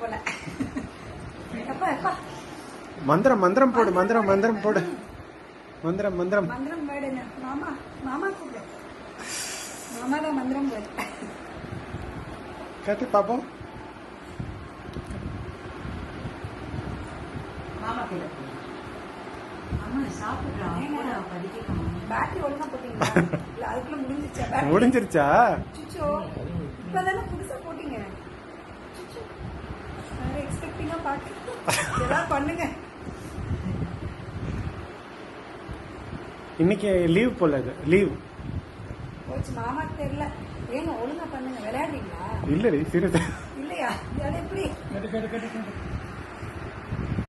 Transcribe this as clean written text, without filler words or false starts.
போல. எப்பா எப்பா மந்திரம் மந்திரம் போடு, மந்திரம் மந்திரம் போடு, மந்திரம் மந்திரம் மந்திரம் வேடுங்க. மாமா மாமா கூப்பிடு. மாமா தான் மந்திரம் போடு. கட்டி பாப்போம். மாமா கூட அம்மா சாப்பிடுறாங்க. பேட்டரி ஒழுங்கா போட்டீங்களா? இல்ல அதுக்குள்ள முடிஞ்சிருச்சா? முடிஞ்சிருச்சா? சுச்சோ இப்பதானே புதுசா போட்டீங்க. சுச்சோ வேற எக்ஸ்பெக்டிங்கா பாட்டு ஏதாவது பண்ணுங்க. இன்னைக்கு லீவ் போல, இது லீவ். போச்சு மாமாக்கு தெரியல. ஏங்க ஒழுங்கா பண்ணுங்க. விளையாடுறீங்களா? இல்ல சீரியஸா இல்லையா? அது எப்படி?